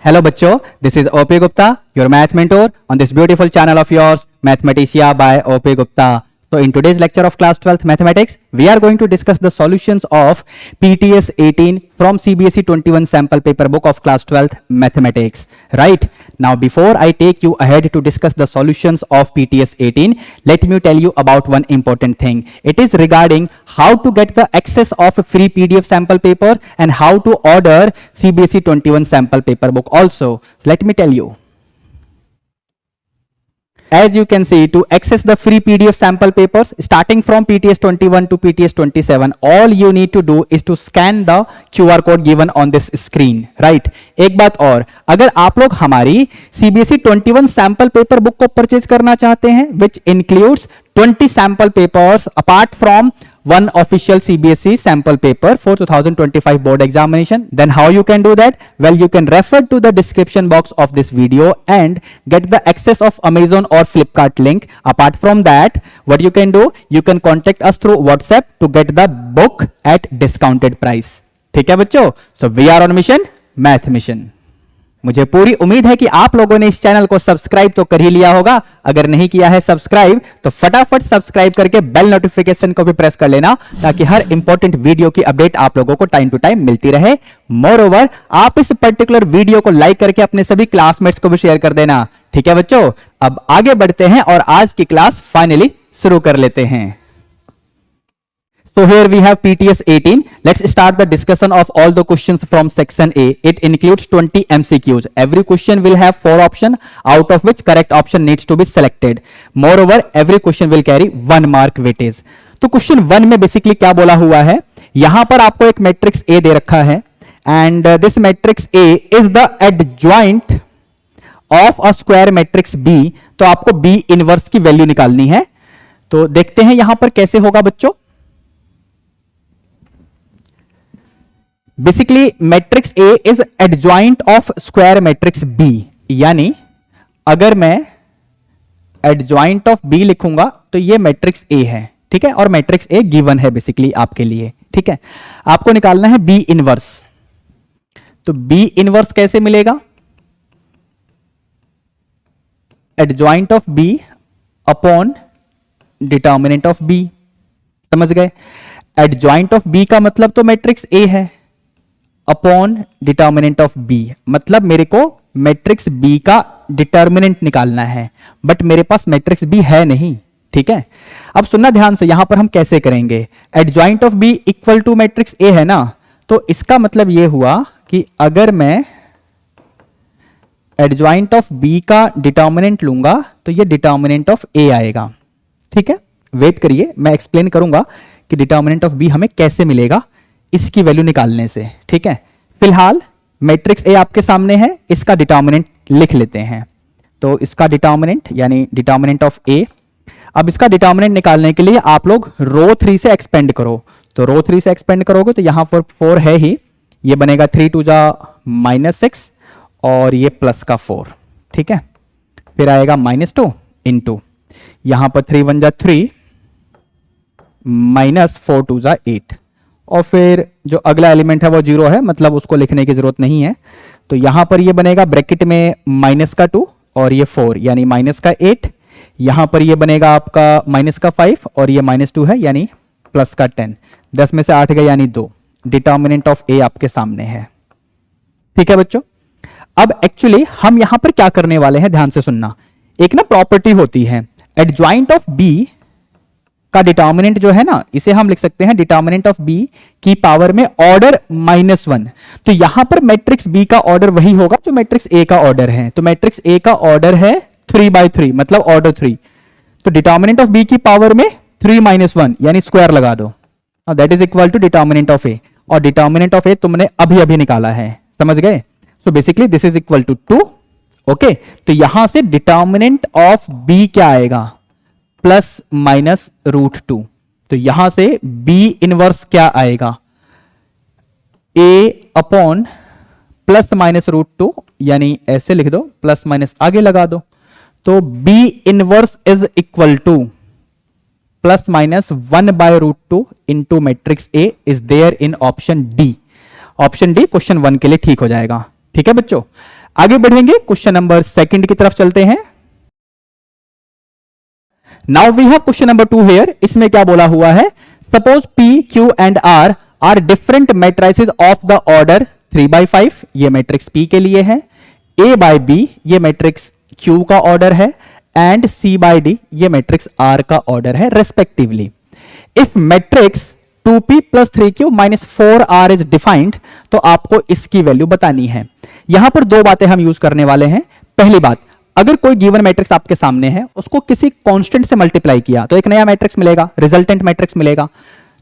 Hello बच्चों, this is OP Gupta, your math mentor on this beautiful channel of yours, Mathematica by OP Gupta. So in today's lecture of class 12th mathematics, we are going to discuss the solutions of PTS 18 from CBSE 21 sample paper book of class 12th mathematics. Right? Now before I take you ahead to discuss the solutions of PTS 18, let me tell you about one important thing. It is regarding how to get the access of free PDF sample paper and how to order CBSE 21 sample paper book also. Let me tell you. As you can see, to access the free PDF sample papers starting from PTS 21 to PTS 27, all you need to do is to scan the QR code given on this screen, right? एक बात और, अगर आप लोग हमारी CBSE 21 sample paper book को purchase करना चाहते हैं, which includes 20 sample papers apart from one official CBSE sample paper for 2025 board examination, then how you can do that? Well, you can refer to the description box of this video and get the access of Amazon or Flipkart link. Apart from that, what you can do? You can contact us through WhatsApp to get the book at discounted price. ठीक है बच्चों? So we are on mission, math mission. मुझे पूरी उम्मीद है कि आप लोगों ने इस चैनल को सब्सक्राइब तो कर ही लिया होगा. अगर नहीं किया है सब्सक्राइब तो फटाफट सब्सक्राइब करके बेल नोटिफिकेशन को भी प्रेस कर लेना ताकि हर इंपॉर्टेंट वीडियो की अपडेट आप लोगों को टाइम टू टाइम मिलती रहे. मोर ओवर, आप इस पर्टिकुलर वीडियो को लाइक करके अपने सभी क्लासमेट्स को भी शेयर कर देना. ठीक है बच्चों, अब आगे बढ़ते हैं और आज की क्लास फाइनली शुरू कर लेते हैं. So here we have PTS 18. Let's start the discussion of all the questions from section A. It includes 20 MCQs. Every question will have 4 options, out of which correct option needs to be selected. Moreover, every question will carry 1 mark weightage. तो question 1 में basically क्या बोला हुआ है, यहां पर आपको एक मैट्रिक्स A दे रखा है and this matrix A is the adjoint of a square matrix B. तो आपको B इनवर्स की वैल्यू निकालनी है. तो देखते हैं यहां पर कैसे होगा बच्चों. Basically matrix A is adjoint of square matrix B, यानी अगर मैं एडजॉइंट ऑफ B लिखूंगा तो ये मैट्रिक्स A है. ठीक है, और मैट्रिक्स A गिवन है बेसिकली आपके लिए. ठीक है, आपको निकालना है B इनवर्स. तो B इनवर्स कैसे मिलेगा? Adjoint of B upon determinant of B. समझ गए? एडजॉइंट ऑफ B का मतलब तो मैट्रिक्स A है अपॉन डिटर्मिनेंट ऑफ B, मतलब मेरे को मैट्रिक्स B का डिटर्मिनेंट निकालना है, बट मेरे पास मैट्रिक्स B है नहीं. ठीक है, अब सुनना ध्यान से, यहां पर हम कैसे करेंगे. Adjoint of B equal to matrix A है ना, तो इसका मतलब यह हुआ कि अगर मैं एडजॉइंट ऑफ B का डिटर्मिनेंट लूंगा तो ये डिटर्मिनेंट ऑफ A आएगा. ठीक है, वेट करिए, मैं एक्सप्लेन करूंगा कि डिटर्मिनेंट ऑफ B हमें कैसे मिलेगा इसकी वैल्यू निकालने से. ठीक है, फिलहाल मैट्रिक्स A आपके सामने है, इसका डिटर्मिनेंट लिख लेते हैं. तो इसका डिटर्मिनेंट यानी डिटर्मिनेंट ऑफ A. अब इसका डिटर्मिनेंट निकालने के लिए आप लोग रो 3 से एक्सपेंड करो. तो रो 3 से एक्सपेंड करोगे तो यहां पर 4 है ही, ये बनेगा 3 टू जा -6 और ये प्लस का 4. ठीक है, फिर आएगा -2 इंटू, यहां पर 3 1 जा 3 -4 2 जा 8, और फिर जो अगला एलिमेंट है वो 0 है, मतलब उसको लिखने की जरूरत नहीं है. तो यहां पर ये बनेगा ब्रैकेट में माइनस का 2 और ये 4 यानी माइनस का 8. यहां पर ये बनेगा आपका माइनस का 5 और ये -2 है यानी प्लस का 10. 10 में से 8 गए यानी 2. डिटर्मिनेंट ऑफ A आपके सामने है. ठीक है बच्चों, अब एक्चुअली हम यहां पर क्या करने वाले हैं, ध्यान से सुनना. एक ना प्रॉपर्टी होती है, एडजॉइंट ऑफ B का डिटर्मिनेंट जो है ना, इसे हम लिख सकते हैं डिटर्मिनेंट ऑफ B की पावर में ऑर्डर -1. तो यहां पर मैट्रिक्स B का ऑर्डर वही होगा जो मैट्रिक्स A का ऑर्डर है. तो मैट्रिक्स A का ऑर्डर है 3/3, मतलब ऑर्डर 3. तो डिटर्मिनेंट ऑफ B की पावर में 3 - 1 यानी स्क्वायर लगा दो. That is equal to determinant of A, और डिटर्मिनेंट ऑफ A तुमने अभी अभी निकाला है. समझ गए? So basically this is equal to 2. Okay, तो यहां से डिटर्मिनेंट ऑफ B क्या आएगा? +-√2. तो यहां से B इनवर्स क्या आएगा? A अपॉन +-√2, यानी ऐसे लिख दो, प्लस माइनस आगे लगा दो. तो B inverse is equal to +-1/√2 into matrix A is there in option D. Option D question 1 के लिए ठीक हो जाएगा. ठीक है बच्चों, आगे बढ़ेंगे, क्वेश्चन नंबर सेकंड की तरफ चलते हैं। Now we have question number 2 here. इसमें क्या बोला हुआ है, suppose P, Q and R are different matrices of the order 3/5, ये मैट्रिक्स P के लिए है, A/B ये मैट्रिक्स Q का ऑर्डर है, एंड C/D ये मैट्रिक्स R का ऑर्डर है respectively. If matrix 2P + 3Q - 4R is defined, तो आपको इसकी वैल्यू बतानी है। यहां पर दो बातें हम यूज करने वाले हैं। पहली बात, अगर कोई गिवन मैट्रिक्स आपके सामने है, उसको किसी कांस्टेंट से मल्टीप्लाई किया तो एक नया मैट्रिक्स मिलेगा, रिजल्टेंट मैट्रिक्स मिलेगा।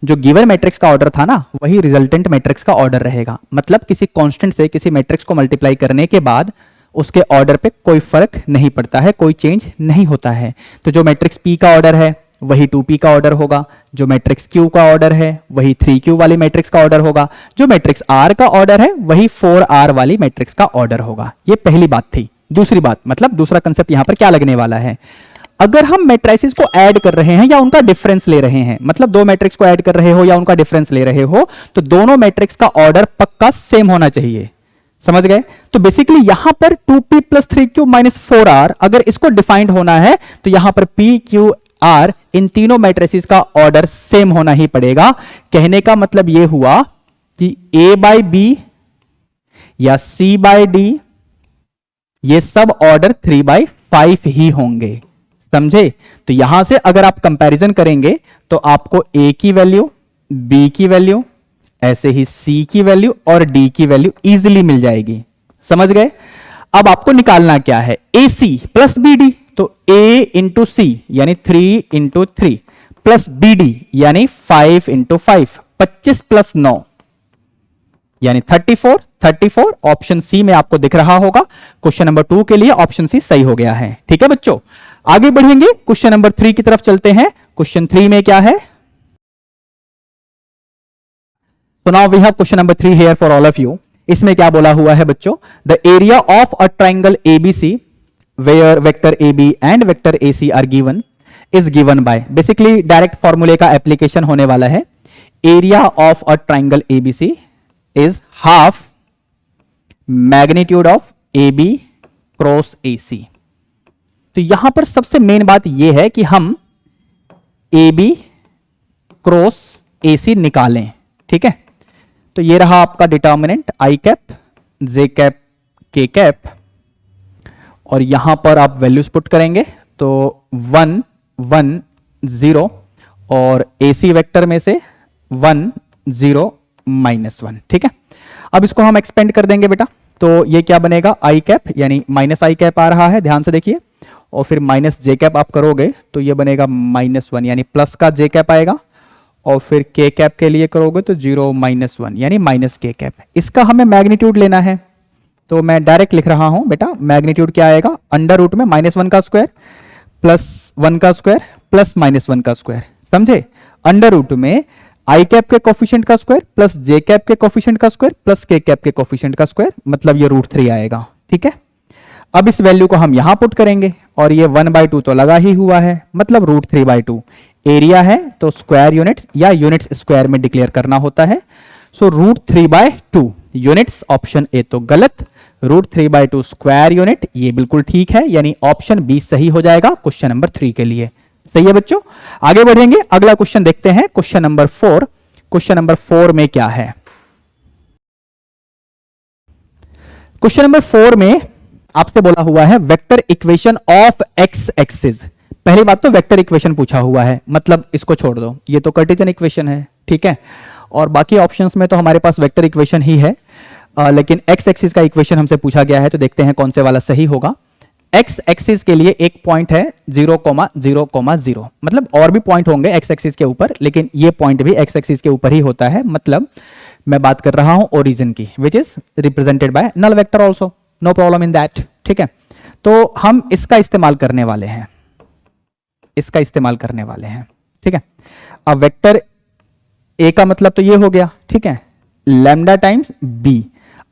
जो गिवन मैट्रिक्स का ऑर्डर था ना, वही रिजल्टेंट मैट्रिक्स का ऑर्डर रहेगा। मतलब किसी कांस्टेंट से किसी मैट्रिक्स को मल्टीप्लाई करने के बाद उसके ऑर्डर पे कोई फर्क नहीं पड़ता है, कोई चेंज नहीं होता है। तो जो मैट्रिक्स P का ऑर्डर है वही 2P का ऑर्डर होगा, जो मैट्रिक्स Q का ऑर्डर है वही 3Q वाली मैट्रिक्स का ऑर्डर होगा, जो मैट्रिक्स R का ऑर्डर है वही 4R वाली मैट्रिक्स का ऑर्डर होगा। ये पहली बात थी। दूसरी बात, मतलब दूसरा कंसेप्ट यहां पर क्या लगने वाला है, अगर हम मैट्रिसेस को ऐड कर रहे हैं या उनका डिफरेंस ले रहे हैं, मतलब दो मैट्रिक्स को ऐड कर रहे हो या उनका डिफरेंस ले रहे हो, तो दोनों मैट्रिक्स का ऑर्डर पक्का सेम होना चाहिए। समझ गए? तो बेसिकली यहां पर 2P + 3Q - 4R, अगर इसको डिफाइंड होना है तो यहां पर P, Q, R इन तीनों मैट्रिसेस का ऑर्डर सेम होना ही पड़ेगा। कहने का मतलब यह हुआ कि A/B या C/D ये सब ऑर्डर 3/5 ही होंगे। समझे? तो यहां से अगर आप कंपैरिजन करेंगे तो आपको A की वैल्यू, B की वैल्यू, ऐसे ही C की वैल्यू और D की वैल्यू इजीली मिल जाएगी। समझ गए? अब आपको निकालना क्या है, AC + BD, तो A × C यानी 3 × 3 प्लस BD यानी 5 × 5, 25 + 9 यानी 34। 34 ऑप्शन सी में आपको दिख रहा होगा। क्वेश्चन नंबर 2 के लिए ऑप्शन सी सही हो गया है। ठीक है बच्चों, आगे बढ़ेंगे, क्वेश्चन नंबर 3 की तरफ चलते हैं। क्वेश्चन 3 में क्या है, तो now we have question number 3 here for all of you. इसमें क्या बोला हुआ है बच्चों, the area of a triangle ABC where vector AB and vector AC are given is given by, basically direct फॉर्मूले का एप्लीकेशन होने वाला है। Area of a triangle ABC is half magnitude of AB cross AC। तो यहां पर सबसे main बात यह है कि हम AB क्रॉस AC निकालें। ठीक है, तो ये रहा आपका determinant I cap, J cap, K cap, और यहां पर आप वैल्यूज पुट करेंगे तो 1 1 0 और AC वेक्टर में से 1 0 -1। ठीक है, अब इसको हम एक्सपेंड कर देंगे बेटा, तो ये क्या बनेगा, I कैप यानी -I कैप आ रहा है, ध्यान से देखिए, और फिर -J कैप आप करोगे तो ये बनेगा -1 यानी प्लस का J कैप आएगा, और फिर K कैप के लिए करोगे तो 0 -1 यानी -K कैप। इसका हमें मैग्नीट्यूड लेना है, तो मैं डायरेक्ट लिख रहा हूं बेटा, मैग्नीट्यूड क्या आएगा, अंडर रूट में -1 का स्क्वायर प्लस 1 का स्क्वायर प्लस -1 का स्क्वायर। समझे? अंडर रूट में I कैप के कोफिशिएंट का स्क्वायर प्लस J कैप के कोफिशिएंट का स्क्वायर प्लस K कैप के कोफिशिएंट का स्क्वायर, मतलब ये √3 आएगा। ठीक है, अब इस वैल्यू को हम यहां पुट करेंगे और ये 1/2 तो लगा ही हुआ है, मतलब √3/2। एरिया है तो स्क्वायर यूनिट्स या यूनिट्स स्क्वायर में डिक्लेयर करना होता है। सो √3/2 यूनिट्स, ऑप्शन ए तो गलत, √3/2 स्क्वायर यूनिट ये बिल्कुल ठीक है, यानी ऑप्शन बी सही हो जाएगा क्वेश्चन नंबर 3 के लिए। सही है बच्चों, आगे बढ़ेंगे, अगला क्वेश्चन देखते हैं, क्वेश्चन नंबर 4। क्वेश्चन नंबर 4 में क्या है, क्वेश्चन नंबर 4 में आपसे बोला हुआ है vector equation of x axis. पहली बात तो वेक्टर इक्वेशन पूछा हुआ है, मतलब इसको छोड़ दो, ये तो कार्टेशियन इक्वेशन है। ठीक है, और बाकी ऑप्शंस में तो हमारे पास वेक्टर इक्वेशन ही है, लेकिन एक्स एक्सिस का इक्वेशन हमसे पूछा गया है, तो देखते हैं कौन से वाला सही होगा। एक्स एक्सिस के लिए एक पॉइंट है 0,0,0, मतलब और भी पॉइंट होंगे एक्स एक्सिस के ऊपर, लेकिन ये पॉइंट भी एक्स एक्सिस के ऊपर ही होता है। मतलब मैं बात कर रहा हूं ओरिजिन की, which is represented by null vector also, no problem in that. ठीक है, तो हम इसका इस्तेमाल करने वाले हैं, इसका इस्तेमाल करने वाले हैं। ठीक है, अब वेक्टर ए का मतलब तो ये हो गया। ठीक है, लैम्डा टाइम्स बी।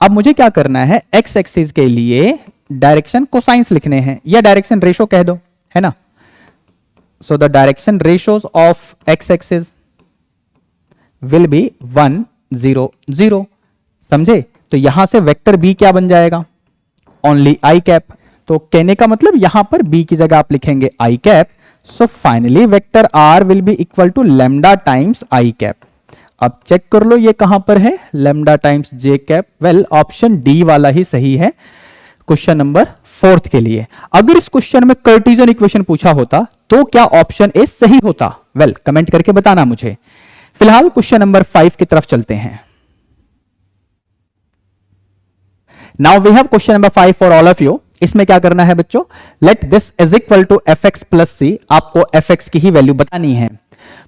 अब मुझे क्या करना है, एक्स एक्सिस के लिए डायरेक्शन कोसाइंस लिखने हैं, या डायरेक्शन रेशो कह दो, है ना। So the direction ratios of x axis will be 1 0 0। समझे? तो यहां से वेक्टर बी क्या बन जाएगा, ओनली आई कैप। तो कहने का मतलब यहां पर बी की जगह आप लिखेंगे I cap. So finally vector R will be equal to lambda times I cap. अब चेक कर लो ये कहां पर है, lambda times J cap. Well option D वाला ही सही है क्वेश्चन नंबर 4 के लिए। अगर इस क्वेश्चन में कार्टेशियन इक्वेशन पूछा होता तो क्या ऑप्शन ए सही होता? वेल कमेंट करके बताना मुझे। फिलहाल क्वेश्चन नंबर 5 की तरफ चलते हैं। Now we have question number 5 for all of you. इसमें क्या करना है बच्चों, let this is equal to F X plus C. आपको एफ एक्स की ही वैल्यू बतानी है,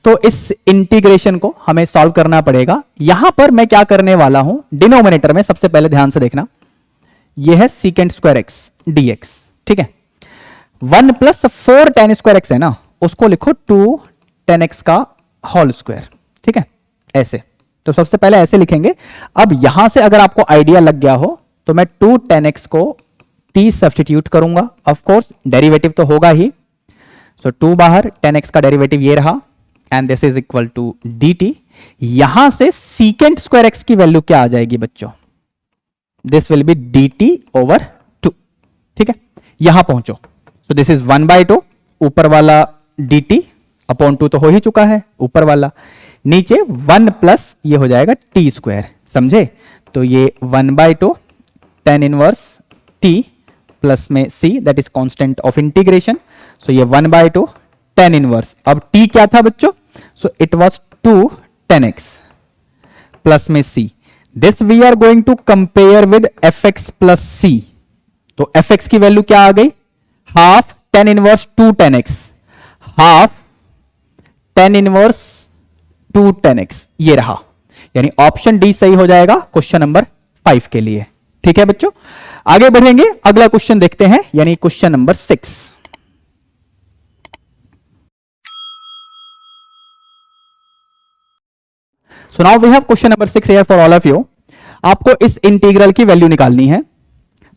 तो इस इंटीग्रेशन को हमें सॉल्व करना पड़ेगा। यहां पर मैं क्या करने वाला हूं, डिनोमिनेटर में सबसे पहले ध्यान से देखना, यह है secant square x d x, ठीक है। 1 प्लस 4 टेन स्क्वायर एक्स है ना, उसको लिखो 2 टेन एक्स का होल स्क्वायर, ठीक है, ऐसे। तो सबसे पहले ऐसे लिखेंगे। अब यहां से अगर आपको आइडिया लग गया हो तो मैं 2 टेन एक्स को t सब्स्टिट्यूट करूंगा। ऑफ कोर्स डेरिवेटिव तो होगा ही, सो 2 बाहर, 10x का डेरिवेटिव ये रहा, and this is equal to dt। यहां से सीकेंट स्क्वायर एक्स की वैल्यू क्या आ जाएगी बच्चों, this will be dt over 2, ठीक है। यहां पहुंचो, सो दिस इज 1/2, ऊपर वाला dt अपॉन 2 तो हो ही चुका है ऊपर वाला, नीचे 1 प्लस ये हो जाएगा t स्क्वायर, समझे। तो ये 1/2 tan इनवर्स t प्लस में c, that is constant of integration. So ये 1/2 tan इनवर्स, अब t क्या था बच्चों, so it was 2 10x plus में c। This we are going to compare with fx plus c। तो fx की value क्या आ गई, half tan inverse 2 10x, half tan inverse 2 10x, ये रहा। यानी ऑप्शन डी सही हो जाएगा क्वेश्चन नंबर 5 के लिए, ठीक है बच्चों। आगे बढ़ेंगे, अगला क्वेश्चन देखते हैं, यानी question number 6। So now we have question number 6 here for all of you. आपको इस इंटीग्रल की वैल्यू निकालनी है,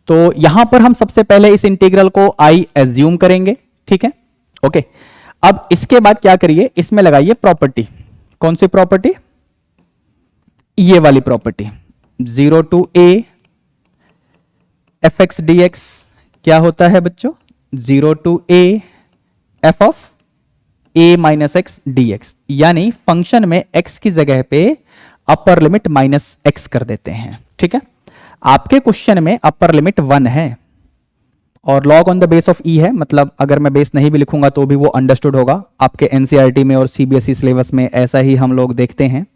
तो यहां पर हम सबसे पहले इस इंटीग्रल को आई एज्यूम करेंगे, ठीक है, ओके। अब इसके बाद क्या करिए, इसमें लगाइए प्रॉपर्टी। कौन सी प्रॉपर्टी, ये वाली property, 0 to a f x d x क्या होता है बच्चों, 0 to a f of a minus x d x. यानी फंक्शन में x की जगह पे अपर लिमिट माइनस एक्स कर देते हैं, ठीक है। आपके क्वेश्चन में अपर लिमिट 1 है और log on the base of e है, मतलब अगर मैं बेस नहीं भी लिखूंगा तो भी वो अंडरस्टूड होगा। आपके एनसीईआरटी में और सीबीएसई सिलेबस में ऐसा ही हम लोग देखते हैं।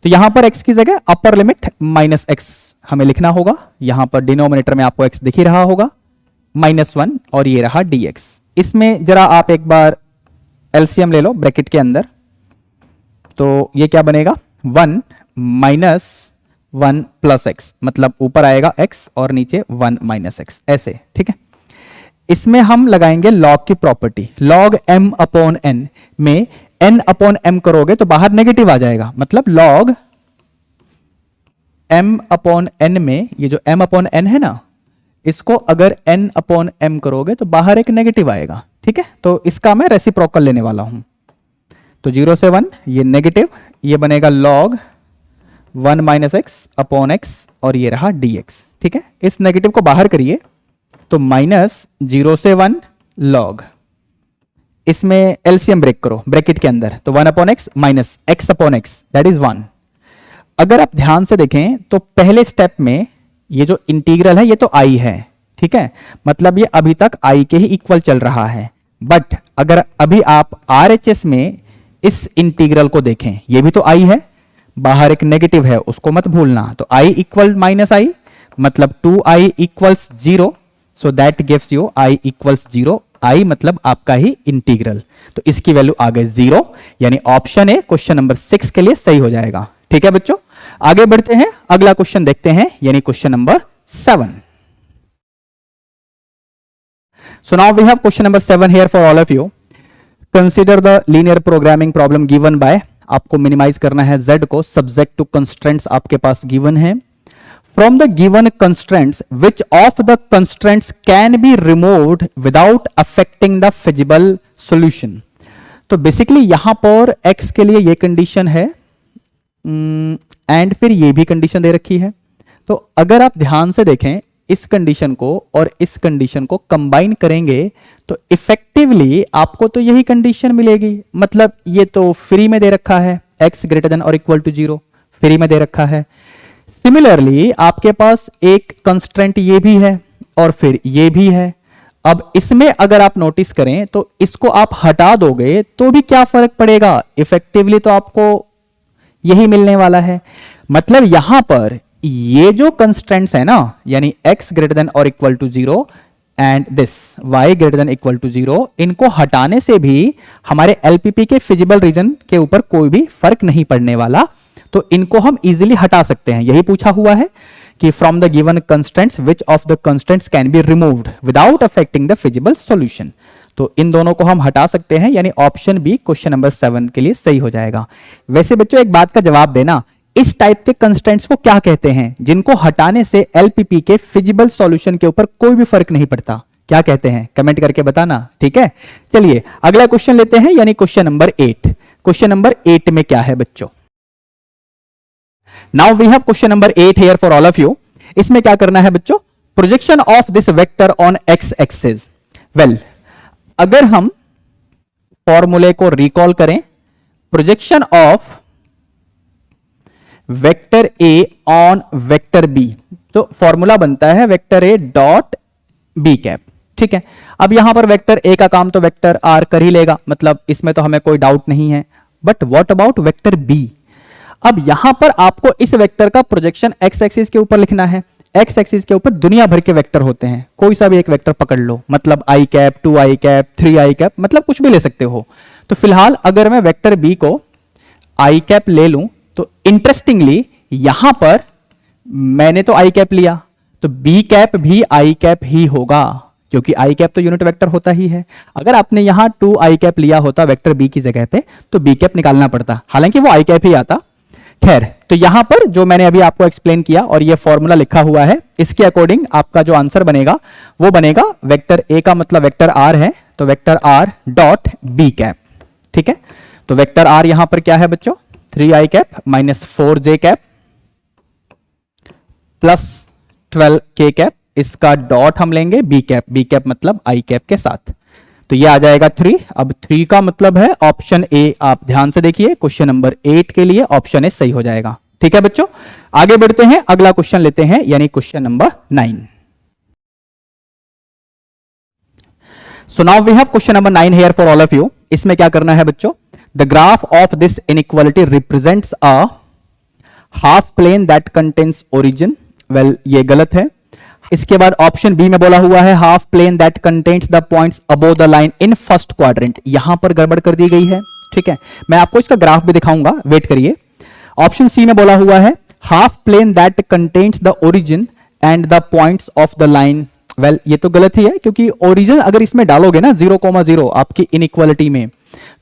तो यहां पर x की जगह अपर लिमिट माइनस एक्स हमें लिखना होगा। यहां पर डिनोमिनेटर में आपको x दिख ही रहा होगा, -1, और ये रहा dx। इसमें जरा आप एक बार एलसीएम ले लो ब्रैकेट के अंदर, तो ये क्या बनेगा, 1 माइनस 1 प्लस एक्स, मतलब ऊपर आएगा x और नीचे 1 माइनस एक्स, ऐसे, ठीक है। इसमें हम लगाएंगे लॉग की property. Log m upon n में n अपॉन m करोगे तो बाहर नेगेटिव आ जाएगा, मतलब लॉग m अपॉन n में ये जो m अपॉन n है ना, इसको अगर n अपॉन m करोगे तो बाहर एक नेगेटिव आएगा, ठीक है। तो इसका मैं रेसिप्रोकल लेने वाला हूं, तो 0 से 1 ये नेगेटिव, ये बनेगा log 1 minus x upon x, और ये रहा dx, ठीक है। इस नेगेटिव को बाहर करिए तो माइनस 0 से 1 लॉग, इसमें एलसीएम ब्रेक करो ब्रैकेट के अंदर, तो 1 upon x minus x upon x, that is 1। अगर आप ध्यान से देखें तो पहले स्टेप में ये जो इंटीग्रल है ये तो i है, ठीक है, मतलब ये अभी तक i के ही इक्वल चल रहा है। बट अगर अभी आप RHS में इस इंटीग्रल को देखें, ये भी तो i है, बाहर एक नेगेटिव है उसको मत भूलना, तो i इक्वल माइनस i, मतलब 2i equals 0, so that gives you i equals 0, i मतलब आपका ही इंटीग्रल। तो इसकी वैल्यू आ गई 0, यानी ऑप्शन ए क्वेश्चन नंबर 6 के लिए सही हो जाएगा, ठीक है बच्चों। आगे बढ़ते हैं, अगला क्वेश्चन देखते हैं, यानी question number 7। So now we have question number 7 here for all of you. Consider the linear programming problem given by, आपको मिनिमाइज करना है z को, subject to constraints आपके पास given है। From the given constraints, which of the constraints can be removed without affecting the feasible solution? तो basically यहां पर x के लिए ये कंडीशन है, एंड फिर ये भी कंडीशन दे रखी है। तो अगर आप ध्यान से देखें, इस कंडीशन को और इस कंडीशन को कंबाइन करेंगे तो इफेक्टिवली आपको तो यही कंडीशन मिलेगी। मतलब ये तो फ्री में दे रखा है, x ग्रेटर देन और इक्वल टू 0 फ्री में दे रखा है। सिमिलरली आपके पास एक कंस्ट्रेंट ये भी है और फिर ये भी है। अब इसमें अगर आप नोटिस करें तो इसको आप हटा दोगे तो भी क्या फर्क पड़ेगा, इफेक्टिवली तो आपको यही मिलने वाला है। मतलब यहां पर ये जो कंस्ट्रेंट्स है ना, यानी x ग्रेटर देन और equal to 0 and this y greater than equal to 0, इनको हटाने से भी हमारे एलपीपी के फिजिबल रीजन के ऊपर कोई भी फर्क नहीं पड़ने वाला। तो इनको हम इजीली हटा सकते हैं। यही पूछा हुआ है कि from the given constraints which of the constraints can be removed without affecting the feasible solution. तो इन दोनों को हम हटा सकते हैं, यानी ऑप्शन बी क्वेश्चन नंबर 7 के लिए सही हो जाएगा। वैसे बच्चों एक बात का जवाब देना, इस टाइप के कंस्ट्रेंट्स को क्या कहते हैं जिनको हटाने से एलपीपी के फिजिबल सॉल्यूशन के ऊपर कोई भी फर्क नहीं पड़ता, क्या कहते हैं कमेंट करके बताना, ठीक है। चलिए अगला क्वेश्चन लेते हैं, यानी क्वेश्चन नंबर 8। क्वेश्चन नंबर 8 में क्या है बच्चों, now we have question number 8 here for all of you. इसमें क्या करना है बच्चों, projection of this vector on x axis. Well, अगर हम फॉर्मूले को रिकॉल करें, projection of vector A on vector B, तो फॉर्मूला बनता है vector A dot B cap, ठीक है। अब यहां पर वेक्टर ए का काम तो वेक्टर आर कर ही लेगा, मतलब इसमें तो हमें कोई डाउट नहीं है। But what about vector B? अब यहां पर आपको इस वेक्टर का प्रोजेक्शन एक्स एक्सिस के ऊपर लिखना है। एक्स एक्सिस के ऊपर दुनिया भर के वेक्टर होते हैं, कोई सा भी एक वेक्टर पकड़ लो, मतलब आई cap, 2i cap, 3i cap, मतलब कुछ भी ले सकते हो। तो फिलहाल अगर मैं वेक्टर बी को आई कैप ले लूं तो इंटरेस्टिंगली यहां पर मैंने तो आई कैप लिया, तो बी कैप भी आई कैप ही होगा, क्योंकि आई कैप तो यूनिट वेक्टर होता ही है। अगर आपने यहां 2i कैप लिया होता वेक्टर बी की जगह पे तो बी कैप निकालना पड़ता, हालांकि वो आई कैप ही आता। खैर, तो यहां पर जो मैंने अभी आपको एक्सप्लेन किया और ये फॉर्मूला लिखा हुआ है, इसके अकॉर्डिंग आपका जो आंसर बनेगा वो बनेगा वेक्टर ए का मतलब वेक्टर आर है, तो vector R dot B cap, ठीक है। तो वेक्टर आर यहां पर क्या है बच्चों, 3i cap minus 4j cap plus 12k cap, इसका डॉट हम लेंगे बी कैप मतलब आई कैप के साथ, तो ये आ जाएगा 3। अब 3 का मतलब है ऑप्शन ए, आप ध्यान से देखिए क्वेश्चन नंबर 8 के लिए ऑप्शन ए सही हो जाएगा, ठीक है बच्चों। आगे बढ़ते हैं, अगला क्वेश्चन लेते हैं, यानी question number 9। So now we have question number 9 here for all of you. इसमें क्या करना है बच्चों, the graph of this inequality represents a half plane that contains origin. Well, ये गलत है। इसके बाद ऑप्शन बी में बोला हुआ है half plane that contains the points above the line in first quadrant, यहां पर गड़बड़ कर दी गई है, ठीक है। मैं आपको इसका ग्राफ भी दिखाऊंगा, वेट करिए। ऑप्शन सी में बोला हुआ है half plane that contains the origin and the points of the line. Well, ये तो गलत ही है, क्योंकि ओरिजिन अगर इसमें डालोगे ना 0,0 आपकी इनइक्वालिटी में,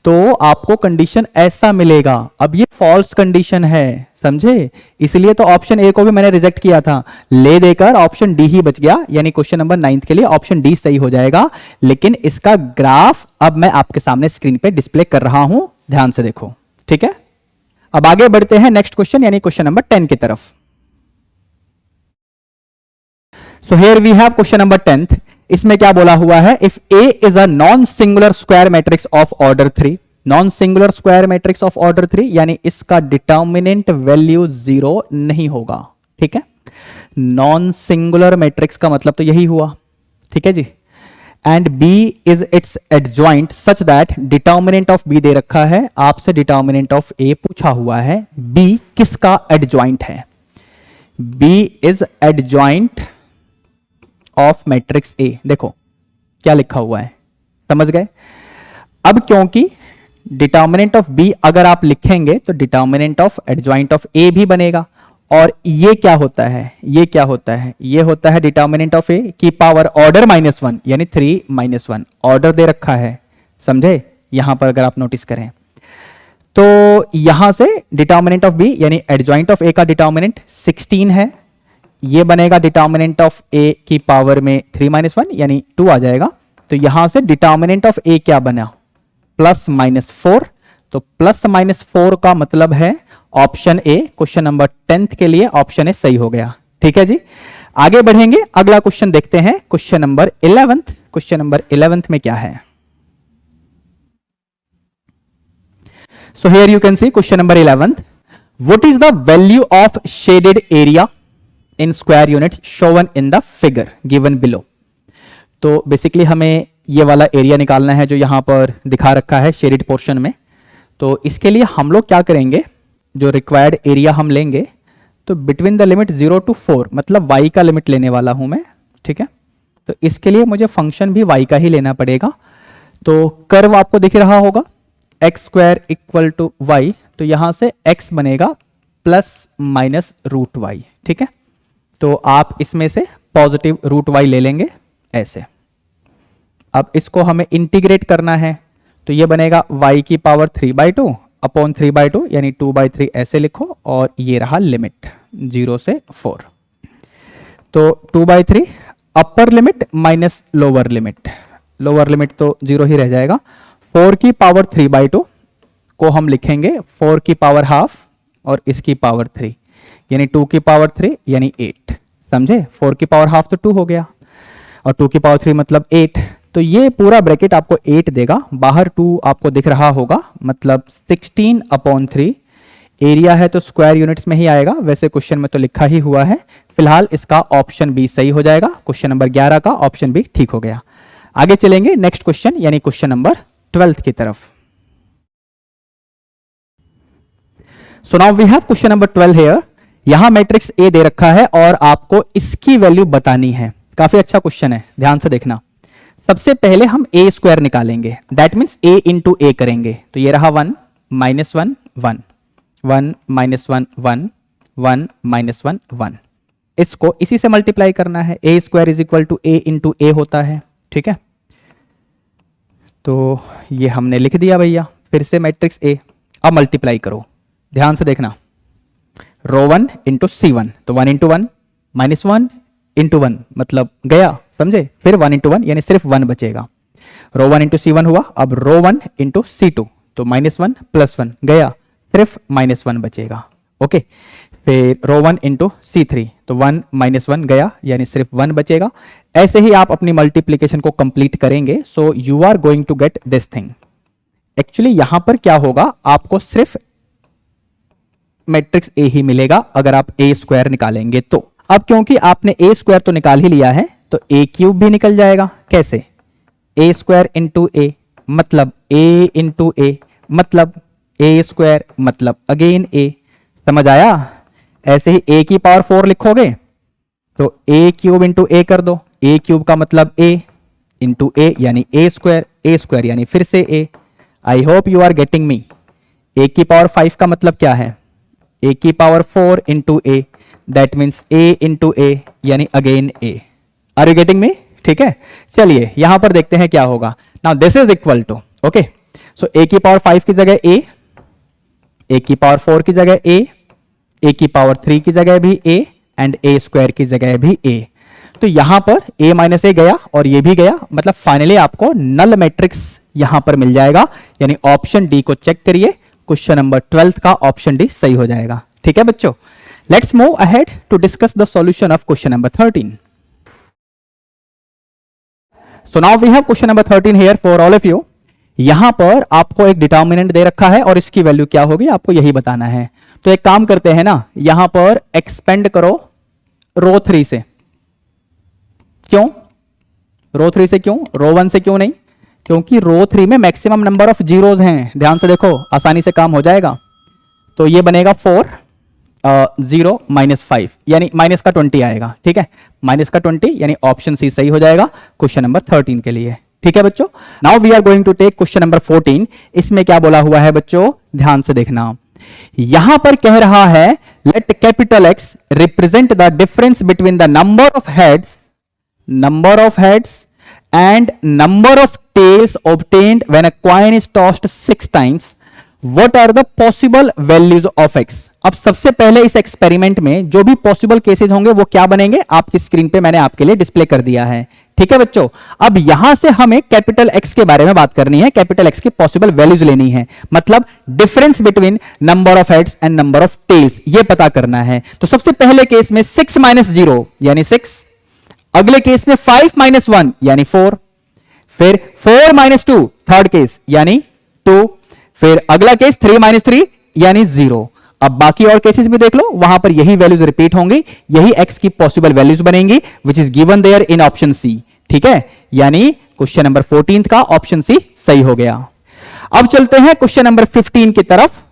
तो आपको कंडीशन ऐसा मिलेगा। अब ये फॉल्स कंडीशन है, समझे, इसलिए तो ऑप्शन ए को भी मैंने रिजेक्ट किया था, ले देकर ऑप्शन डी ही बच गया, यानी क्वेश्चन नंबर 9 के लिए ऑप्शन डी सही हो जाएगा। लेकिन इसका ग्राफ अब मैं आपके सामने स्क्रीन पे डिस्प्ले कर रहा हूं, ध्यान से देखो, ठीक है। अब आगे बढ़ते हैं नेक्स्ट क्वेश्चन, यानी क्वेश्चन नंबर 10 की तरफ। So here we have question number 10। इसमें क्या बोला हुआ है, if A is a non singular square matrix of order 3, non singular square matrix of order 3, यानी इसका डिटर्मिनेंट वैल्यू 0 नहीं होगा, ठीक है। नॉन सिंगुलर मैट्रिक्स का मतलब तो यही हुआ, ठीक है जी। And B is its adjoint such that, determinant of B दे रखा है, आपसे डिटर्मिनेंट ऑफ ए पूछा हुआ है, बी किसका एडजॉइंट है, B is adjoint of matrix A. देखो क्या लिखा हुआ है, समझ गए। अब क्योंकि डिटर्मिनेंट ऑफ बी अगर आप लिखेंगे तो डिटर्मिनेंट ऑफ एडजॉइंट ऑफ ए भी बनेगा, और ये क्या होता है, ये क्या होता है, ये होता है डिटर्मिनेंट ऑफ ए की पावर ऑर्डर -1, यानी 3 - 1 ऑर्डर दे रखा है, समझे। यहां पर अगर आप नोटिस करें तो यहां से डिटर्मिनेंट ऑफ बी यानी एडजॉइंट ऑफ ए का डिटर्मिनेंट 16 है, ये बनेगा डिटर्मिनेंट ऑफ ए की पावर में 3 - 1 यानी 2 आ जाएगा। तो यहां से डिटर्मिनेंट ऑफ ए क्या बना, +-4, तो +-4 का मतलब है ऑप्शन ए, क्वेश्चन नंबर 10 के लिए ऑप्शन ए सही हो गया, ठीक है जी। आगे बढ़ेंगे, अगला क्वेश्चन देखते हैं, क्वेश्चन नंबर 11। क्वेश्चन नंबर 11 में क्या है? So here you can see question number 11. What is the value of shaded area in square units shown in the figure given below? तो बेसिकली हमें ये वाला एरिया निकालना है जो यहां पर दिखा रखा है शेडेड पोर्शन में। तो इसके लिए हम लोग क्या करेंगे, जो रिक्वायर्ड एरिया हम लेंगे, तो बिटवीन द लिमिट 0 to 4, मतलब y का लिमिट लेने वाला हूं मैं, ठीक है। तो इसके लिए मुझे फंक्शन भी y का ही लेना पड़ेगा। तो कर्व आपको दिख रहा होगा X square equal to Y, तो यहां से x बनेगा प्लस माइनस रूट वाई, ठीक है। तो आप इसमें से पॉजिटिव रूट वाई ले लेंगे ऐसे। अब इसको हमें इंटीग्रेट करना है, तो ये बनेगा y की पावर 3/2 अपॉन 3/2 यानी 2/3 ऐसे लिखो, और ये रहा लिमिट 0 से 4। तो 2/3 upper limit minus lower limit, lower limit तो 0 ही रह जाएगा। 4 की पावर 3/2 को हम लिखेंगे 4 की पावर हाफ और इसकी पावर 3 यानी 2 की पावर 3 यानी 8, समझे। 4 की पावर हाफ तो 2 हो गया और 2 की पावर 3 मतलब 8। तो ये पूरा ब्रैकेट आपको 8 देगा, बाहर 2 आपको दिख रहा होगा, मतलब 16/3। एरिया है तो स्क्वायर यूनिट्स में ही आएगा, वैसे क्वेश्चन में तो लिखा ही हुआ है। फिलहाल इसका ऑप्शन बी सही हो जाएगा, क्वेश्चन नंबर 11 का ऑप्शन बी ठीक हो गया। आगे चलेंगे नेक्स्ट क्वेश्चन यानी क्वेश्चन नंबर 12 की तरफ। So now we have question number 12 here. यहां मैट्रिक्स ए दे रखा है और आपको इसकी वैल्यू बतानी है। काफी अच्छा क्वेश्चन है, ध्यान से देखना। सबसे पहले हम ए स्क्वायर निकालेंगे, दैट मीन्स ए इंटू ए करेंगे। तो ये रहा 1 -1 1 1 -1 1 1 -1 1। इसको इसी से मल्टीप्लाई करना है, A square is equal to A into A होता है, ठीक है। तो ये हमने लिख दिया भैया। फिर से मैट्रिक्स ए, अब मल्टीप्लाई करो, ध्यान से देखना। रो 1 इंटू C1, तो 1 इंटू 1 -1 इंटू 1 मतलब गया, समझे। फिर 1 इंटू 1 यानी सिर्फ 1 बचेगा। रो 1 इंटू C1 हुआ, अब रो 1 इंटू C2, तो -1 + 1 गया, सिर्फ -1 बचेगा, ओके। फिर रो 1 इंटू C3, तो 1 -1 गया यानी सिर्फ 1 बचेगा। ऐसे ही आप अपनी मल्टीप्लीकेशन को कंप्लीट करेंगे। So you are going to get this thing. Actually यहां पर क्या होगा, आपको सिर्फ मैट्रिक्स ए ही मिलेगा अगर आप ए स्क्वायर निकालेंगे तो। अब क्योंकि आपने ए स्क्वायर तो निकाल ही लिया है, तो ए क्यूब भी निकल जाएगा। कैसे? ए स्क्वायर इंटू ए मतलब ए इंटू ए मतलब ए स्क्वायर मतलब अगेन ए, समझ आया। ऐसे ही ए की पावर 4 लिखोगे तो ए क्यूब इंटू ए कर दो, ए क्यूब का मतलब ए इंटू ए यानी ए स्क्वायर यानी फिर से a. I hope you are getting me. A की पावर 5 का मतलब क्या है, ए की power 4 into a, that means a into a यानी again a. Are you getting me? ठीक है, चलिए यहां पर देखते हैं क्या होगा। Now this is equal to, okay, so a की पावर 5 की जगह ए की पावर 4 की जगह ए की पावर 3 की जगह भी ए एंड ए स्क्वायर की जगह भी ए। तो यहां पर a माइनस ए गया और ये भी गया, मतलब फाइनली आपको नल मैट्रिक्स यहां पर मिल जाएगा। यानी ऑप्शन डी को चेक करिए, क्वेश्चन नंबर 12 का ऑप्शन डी सही हो जाएगा। ठीक है बच्चों, let's move ahead to discuss the solution of question number 13। So now we have question number 13 here for all of you. यहां पर आपको एक डिटर्मिनेंट दे रखा है और इसकी वैल्यू क्या होगी आपको यही बताना है। तो एक काम करते हैं ना, यहां पर एक्सपेंड करो रो 3 से। क्यों रो 3 से? क्यों रो 1 से? क्यों नहीं? क्योंकि रो 3 में मैक्सिमम नंबर ऑफ जीरोज हैं। ध्यान से देखो, आसानी से काम हो जाएगा। तो ये बनेगा 4 0 -5 यानी माइनस का 20 आएगा। ठीक है, माइनस का 20 यानी ऑप्शन सी सही हो जाएगा क्वेश्चन नंबर 13 के लिए। ठीक है बच्चों, now we are going to take question number 14। इसमें क्या बोला हुआ है बच्चों, ध्यान से देखना। यहां पर कह रहा है let capital x represent the difference between the number of heads and number of tails obtained when a coin is tossed 6 times. What are the possible values of x? अब सबसे पहले इस एक्सपेरिमेंट में जो भी पॉसिबल केसेस होंगे वो क्या बनेंगे आपकी स्क्रीन पे मैंने आपके लिए डिस्प्ले कर दिया है। ठीक है बच्चों। अब यहां से हमें कैपिटल एक्स के बारे में बात करनी है, कैपिटल एक्स की पॉसिबल वैल्यूज लेनी है, मतलब difference between number of heads and number of tails ये पता करना है। तो सबसे पहले केस में 6 माइनस 0 यानी 6, अगले केस में 5 माइनस 1 यानी 4, फिर 4 माइनस 2 थर्ड केस यानी 2, फिर अगला केस 3 माइनस 3 यानी 0। अब बाकी और केसेस भी देख लो, वहां पर यही वैल्यूज रिपीट होंगी, यही एक्स की पॉसिबल वैल्यूज बनेंगी, which is given there in option C. ठीक है, यानी क्वेश्चन नंबर 14 का ऑप्शन सी सही हो गया। अब चलते हैं क्वेश्चन नंबर 15 की तरफ।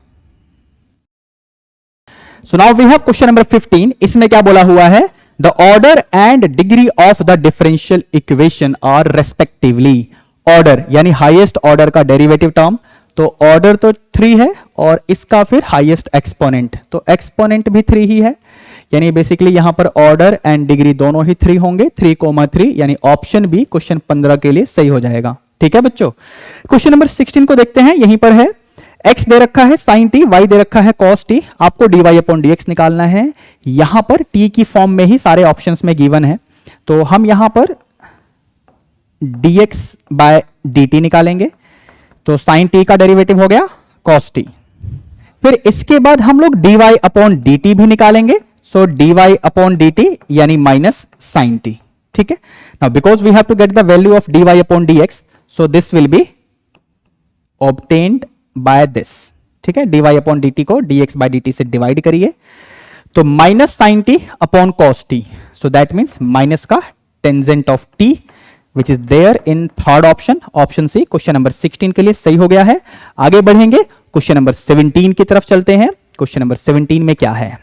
So now we have question number 15। इसमें क्या बोला हुआ है, the order and degree of the differential equation are respectively. Order यानी हाईएस्ट ऑर्डर का डेरिवेटिव टर्म, तो ऑर्डर तो 3 है और इसका फिर हाईएस्ट एक्सपोनेंट, तो एक्सपोनेंट भी 3 ही है, यानी बेसिकली यहां पर ऑर्डर एंड डिग्री दोनों ही 3 होंगे, 3,3, यानी ऑप्शन बी क्वेश्चन 15 के लिए सही हो जाएगा। ठीक है बच्चों, क्वेश्चन नंबर 16 को देखते हैं। यहीं पर है x दे रखा है sin t, y दे रखा है cos t, आपको dy अपॉन dx निकालना है। यहां पर t की फॉर्म में ही सारे ऑप्शंस में गिवन है, तो हम यहां पर dx बाय dt निकालेंगे, तो sin t का डेरिवेटिव हो गया cos t। फिर इसके बाद हम लोग dy अपॉन dt भी निकालेंगे, सो dy अपॉन dt यानी माइनस sin t। ठीक है, now because we have to get the value of dy upon dx, so this will be obtained by this. ठीक है, dy अपॉन dt को dx by dt से divide करिए, तो minus sin t upon cos t, so that means minus का tangent of t, which is there in third option, option C question number 16 के लिए सही हो गया है। आगे बढ़ेंगे, क्वेश्चन नंबर 17 की तरफ चलते हैं। क्वेश्चन नंबर 17 में क्या है,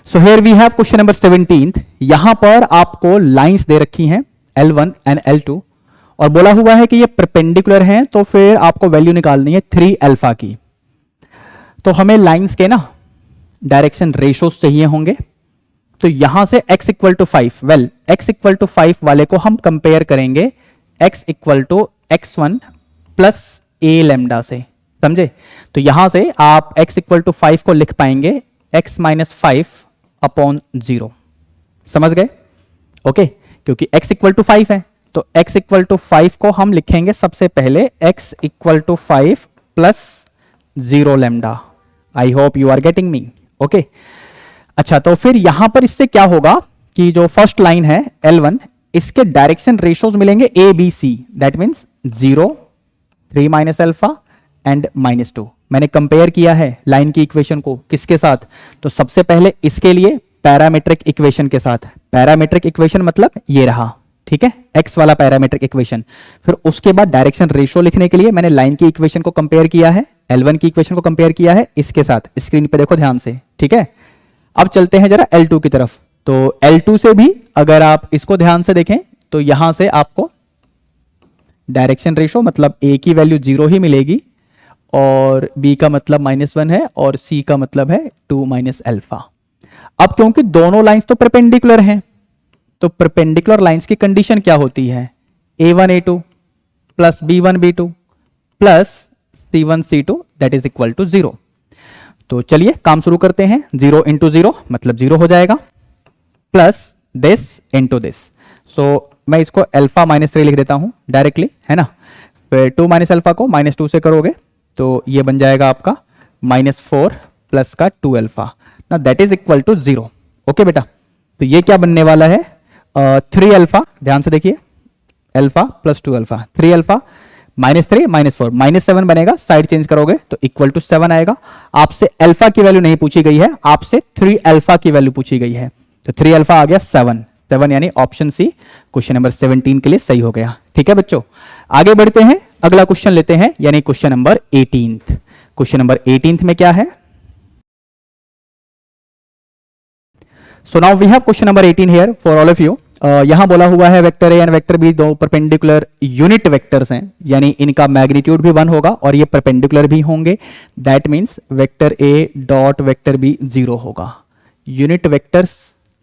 so here we have question number 17। यहां पर आपको लाइंस दे रखी हैं L1 एंड L2 और बोला हुआ है कि ये परपेंडिकुलर हैं, तो फिर आपको वैल्यू निकालनी है 3 अल्फा की। तो हमें लाइंस के ना डायरेक्शन रेशोस चाहिए होंगे, तो यहां से x equal to 5, well x equal to 5 वाले को हम कंपेयर करेंगे x equal to x1 plus a lambda से, समझे। तो यहां से आप x इक्वल टू 5 को लिख पाएंगे x माइनस 5 अपॉन 0, समझ गए। ओके, क्योंकि x इक्वल टू 5 है, तो x इक्वल टू 5 को हम लिखेंगे सबसे पहले x equal to 5 plus 0 lambda. I hope you are getting me. Okay, अच्छा, तो फिर यहां पर इससे क्या होगा कि जो फर्स्ट लाइन है L1, इसके डायरेक्शन रेशोज मिलेंगे A B C, that means 0, 3 minus alpha and minus 2। मैंने कंपेयर किया है लाइन की इक्वेशन को किसके साथ, तो सबसे पहले इसके लिए पैरामीट्रिक इक्वेशन के साथ। पैरामीट्रिक इक्वेशन मतलब ये रहा, ठीक है, x वाला पैरामीट्रिक इक्वेशन। फिर उसके बाद डायरेक्शन रेशो लिखने के लिए मैंने लाइन की इक्वेशन को कंपेयर किया है, L1 की इक्वेशन को कंपेयर किया है इसके साथ। स्क्रीन पे देखो ध्यान से, ठीक है। अब चलते हैं जरा L2 की तरफ, तो L2 से भी अगर आप इसको ध्यान से देखें तो यहां से आपको डायरेक्शन रेशो मतलब A की वैल्यू 0 ही मिलेगी, और B का मतलब -1 है, और C का मतलब है 2 माइनस अल्फा। अब क्योंकि दोनों लाइंस तो परपेंडिकुलर हैं, तो परपेंडिकुलर लाइंस की कंडीशन क्या होती है, A1 A2 plus B1 B2 plus C1 C2 that is equal to 0। तो चलिए काम शुरू करते हैं। 0 इंटू 0 मतलब 0 हो जाएगा, प्लस दिस इंटू दिस। सो मैं इसको अल्फा माइनस 3 लिख देता हूं डायरेक्टली, है ना। फिर 2 माइनस अल्फा को -2 से करोगे तो ये बन जाएगा आपका -4 प्लस का 2 अल्फा, ना that is equal to 0। Okay बेटा, तो ये क्या बनने वाला है, 3 अल्फा, ध्यान से देखिए, अल्फा प्लस 2 अल्फा, 3 अल्फा -3 -4 -7 बनेगा, साइड चेंज करोगे तो इक्वल टू 7 आएगा। आपसे अल्फा की वैल्यू नहीं पूछी गई है, आपसे 3 अल्फा की वैल्यू पूछी गई है, तो 3 अल्फा आ गया 7 यानी ऑप्शन सी क्वेश्चन नंबर 17 के लिए सही हो गया। ठीक है बच्चों, आगे बढ़ते हैं, अगला क्वेश्चन लेते हैं, यानी क्वेश्चन नंबर 18। क्वेश्चन नंबर 18 में क्या है, so now we have question number 18 here for all of you. यहां बोला हुआ है vector A and vector B दो परपेंडिकुलर यूनिट वेक्टर्स हैं, यानी इनका मैग्नीट्यूड भी 1 होगा और ये परपेंडिकुलर भी होंगे, that means vector A dot vector B 0 होगा। यूनिट वेक्टर्स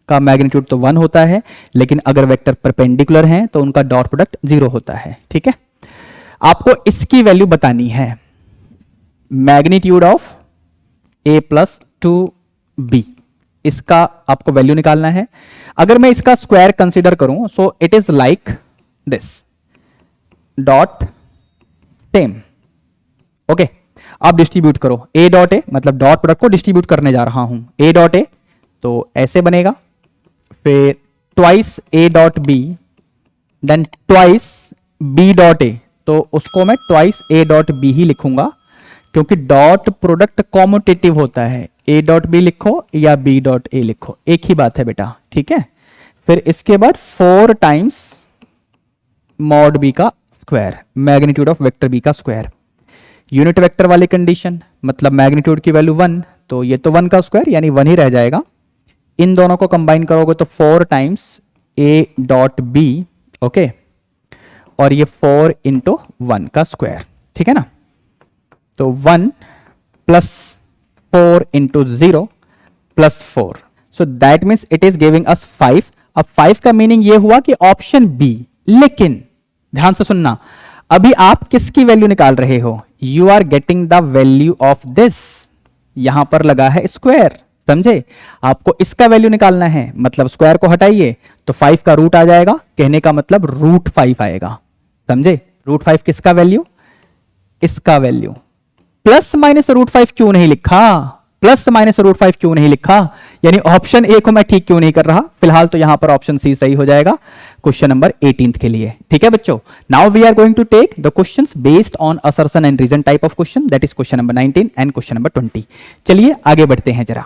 का मैग्नीट्यूड तो 1 होता है, लेकिन अगर वेक्टर परपेंडिकुलर हैं तो उनका डॉट प्रोडक्ट 0 होता है। ठीक है, आपको इसकी वैल्यू बतानी है, magnitude of A plus 2 B, इसका आपको वैल्यू निकालना है। अगर मैं इसका स्क्वायर कंसीडर करूं so it is like this dot same. Okay, आप डिस्ट्रीब्यूट करो ए डॉट ए, मतलब डॉट प्रोडक्ट को डिस्ट्रीब्यूट करने जा रहा हूं, ए डॉट ए तो ऐसे बनेगा, फिर twice A dot B, then twice B dot A, तो उसको मैं ट्वाइस ए डॉट बी ही लिखूंगा क्योंकि डॉट प्रोडक्ट कॉम्यूटेटिव होता है, ए डॉट बी लिखो या बी डॉट ए लिखो, एक ही बात है बेटा, ठीक है। फिर इसके बाद 4 टाइम्स मॉड बी का square, magnitude of vector B का स्क्वायर, यूनिट वेक्टर वाली कंडीशन, मतलब मैग्नीट्यूड की वैल्यू 1, तो ये तो 1 का स्क्वायर यानी 1 ही रह जाएगा। इन दोनों को कंबाइन करोगे तो 4 times A dot B, okay, और ये 4 इंटू 1 का स्क्वायर, ठीक है ना। तो 1 plus 4 into 0 plus 4, so that means it is giving us 5। अब 5 का मीनिंग ये हुआ कि ऑप्शन बी, लेकिन ध्यान से सुनना, अभी आप किसकी वैल्यू निकाल रहे हो, you are getting the value of this, यहां पर लगा है स्क्वायर, समझे, आपको इसका वैल्यू निकालना है, मतलब स्क्वायर को हटाइए तो 5 का रूट आ जाएगा, कहने का मतलब रूट 5 आएगा, समझे। रूट 5 किसका वैल्यू, इसका वैल्यू। प्लस माइनस रूट 5 क्यों नहीं लिखा, प्लस माइनस रूट 5 क्यों नहीं लिखा, यानी ऑप्शन ए को मैं ठीक क्यों नहीं कर रहा, फिलहाल तो यहां पर ऑप्शन सी सही हो जाएगा क्वेश्चन नंबर 18 के लिए, ठीक है बच्चों। Now we are going to take the questions based on assertion and reason type of question, that is question number 19 and question number 20। चलिए आगे बढ़ते हैं जरा।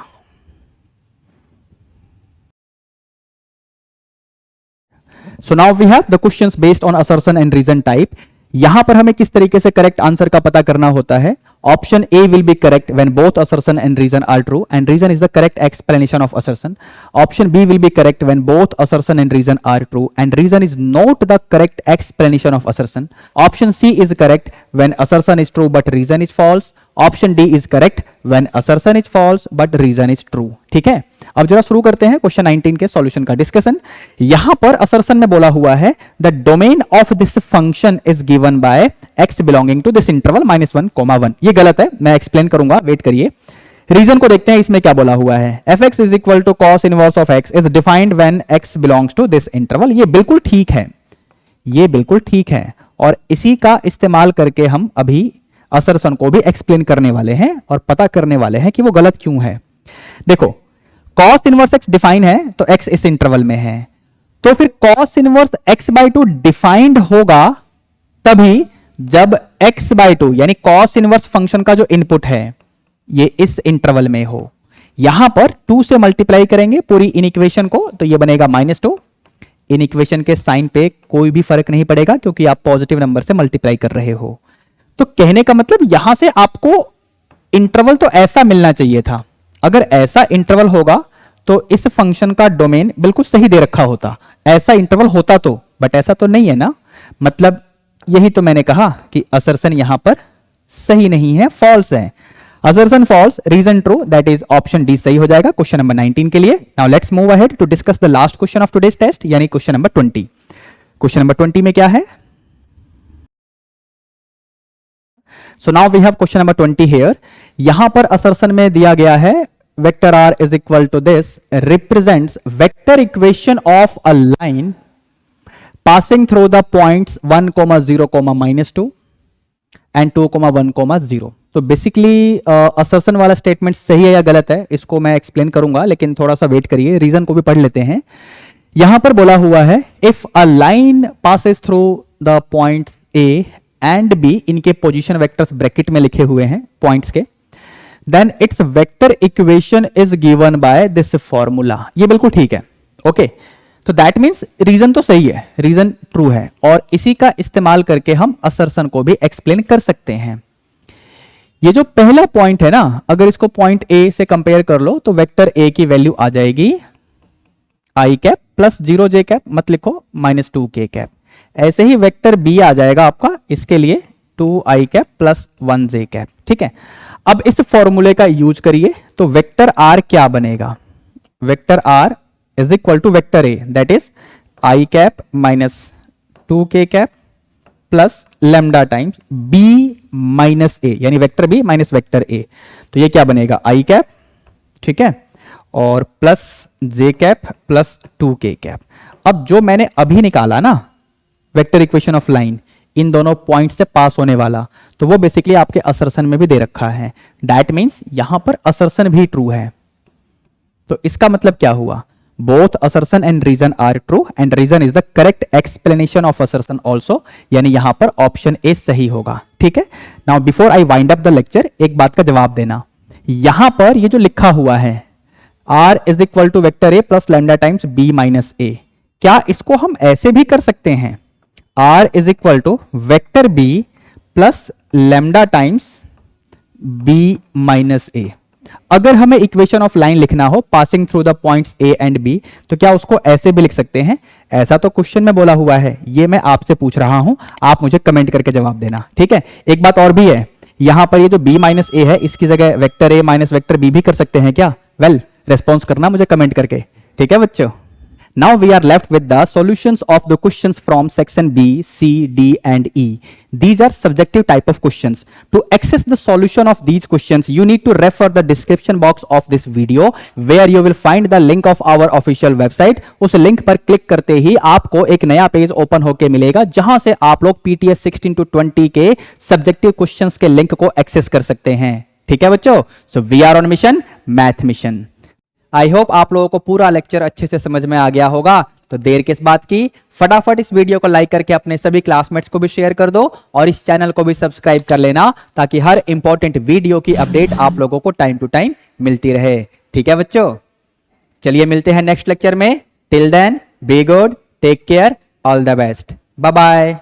So now we have the questions based on assertion and reason type। यहां पर हमें किस तरीके से करेक्ट आंसर का पता करना होता है। Option A will be correct when both assertion and reason are true and reason is the correct explanation of assertion। Option B will be correct when both assertion and reason are true and reason is not the correct explanation of assertion। Option C is correct when assertion is true but reason is false। Option D is correct when assertion is false but reason is true। ठीक है, अब जरा शुरू करते हैं question 19 के solution का discussion. यहां पर assertion में बोला हुआ है the domain of this function is given by x belonging to this interval -1, 1। ये गलत है, मैं एक्सप्लेन करूंगा, वेट करिए। रीजन को देखते हैं, इसमें क्या बोला हुआ है, fx is equal to cos inverse of x is defined when x belongs to this interval. ये बिल्कुल ठीक है, ये बिल्कुल ठीक है, और इसी का इस्तेमाल करके हम अभी असर्शन को भी एक्सप्लेन करने वाले हैं और पता करने वाले हैं कि वो गलत क्यों है। देखो cos इनवर्स x डिफाइन है तो x इस इंटरवल में है, तो फिर cos इनवर्स x/2 डिफाइंड होगा तभी जब x/2 यानी cos इनवर्स फंक्शन का जो इनपुट है ये इस इंटरवल में हो। यहां पर 2 से मल्टीप्लाई करेंगे पूरी इन इक्वेशन को, तो ये बनेगा -2। इन इक्वेशन के साइन पे कोई भी फर्क नहीं पड़ेगा क्योंकि आप पॉजिटिव नंबर से मल्टीप्लाई कर रहे हो। तो कहने का मतलब यहां से आपको इंटरवल तो ऐसा मिलना चाहिए था, अगर ऐसा इंटरवल होगा तो इस फंक्शन का डोमेन बिल्कुल सही दे रखा होता, ऐसा इंटरवल होता तो, बट ऐसा तो नहीं है ना। मतलब यही तो मैंने कहा कि असर्शन यहां पर सही नहीं है, फॉल्स है। Assertion false, reason true, that is option D सही हो जाएगा क्वेश्चन नंबर 19 के लिए। Now let's move ahead to discuss the last question of today's test, यानी क्वेश्चन नंबर 20। क्वेश्चन नंबर 20 में क्या है, so now we have question number 20 here. यहां पर असर्शन में दिया गया है vector r is equal to this represents vector equation of a line passing through the points 1, 0, -2 and 2, 1, 0। तो बेसिकली असर्शन वाला स्टेटमेंट सही है या गलत है इसको मैं एक्सप्लेन करूंगा, लेकिन थोड़ा सा वेट करिए, रीजन को भी पढ़ लेते हैं। यहां पर बोला हुआ है if a line passes through the points a and B, इनके पोजीशन वेक्टर्स ब्रैकेट में लिखे हुए हैं पॉइंट्स के, then its vector equation is given by this formula. ये बिल्कुल ठीक है, ओके। तो दैट मींस रीजन तो सही है, रीजन ट्रू है, और इसी का इस्तेमाल करके हम असर्शन को भी एक्सप्लेन कर सकते हैं। ये जो पहला पॉइंट है ना, अगर इसको पॉइंट ए से कंपेयर कर लो तो वेक्टर ए की वैल्यू आ जाएगी i cap plus 0j cap, मत लिखो -2k कैप। ऐसे ही वेक्टर बी आ जाएगा आपका, इसके लिए 2i cap plus 1j cap. ठीक है, अब इस फॉर्मूले का यूज करिए तो वेक्टर आर क्या बनेगा, vector r is equal to vector a, that is i cap minus 2k cap plus lambda times b minus a, यानी vector b minus vector a. तो ये क्या बनेगा i कैप, ठीक है, और plus j cap plus 2k cap. अब जो मैंने अभी निकाला ना वेक्टर इक्वेशन ऑफ लाइन, इन दोनों पॉइंट से पास होने वाला, तो वो बेसिकली आपके असर्शन में भी दे रखा है। दैट मीन्स यहां पर असर्शन भी ट्रू है। तो इसका मतलब क्या हुआ, both assertion and reason are true and reason is the correct explanation of assertion also, यानी यहां पर ऑप्शन ए सही होगा। ठीक है, now before I wind up the lecture, एक बात का जवाब देना, यहां पर ये जो लिखा हुआ है r is equal to vector a plus lambda times b minus a, क्या इसको हम ऐसे भी कर सकते हैं, r is equal to vector b plus lambda times b minus a. अगर हमें इक्वेशन ऑफ लाइन लिखना हो passing through the points a and b, तो क्या उसको ऐसे भी लिख सकते हैं? ऐसा तो क्वेश्चन में बोला हुआ है, ये मैं आपसे पूछ रहा हूं, आप मुझे कमेंट करके जवाब देना। ठीक है, एक बात और भी है, यहां पर ये जो b माइनस ए है, इसकी जगह vector a minus vector b भी कर सकते हैं क्या? वेल, रेस्पॉन्स करना मुझे कमेंट करके। ठीक है बच्चों, now we are left with the solutions of the questions from section B, C, D and E. These are subjective type of questions. To access the solution of these questions, you need to refer the description box of this video where you will find the link of our official website. उस link पर click करते ही आपको एक नया page open होके मिलेगा जहां से आप लोग PTS 16 to 20 के सब्जेक्टिव क्वेश्चंस के लिंक को एक्सेस कर सकते हैं। ठीक है बच्चों, so we are on mission, math mission. I hope आप लोगों को पूरा लेक्चर अच्छे से समझ में आ गया होगा। तो देर किस बात की, फटाफट इस वीडियो को लाइक करके अपने सभी क्लासमेट्स को भी शेयर कर दो और इस चैनल को भी सब्सक्राइब कर लेना, ताकि हर इंपॉर्टेंट वीडियो की अपडेट आप लोगों को टाइम टू टाइम मिलती रहे। ठीक है बच्चों, चलिए मिलते हैं नेक्स्ट लेक्चर में। Till then be good, take care, all the best, bye bye.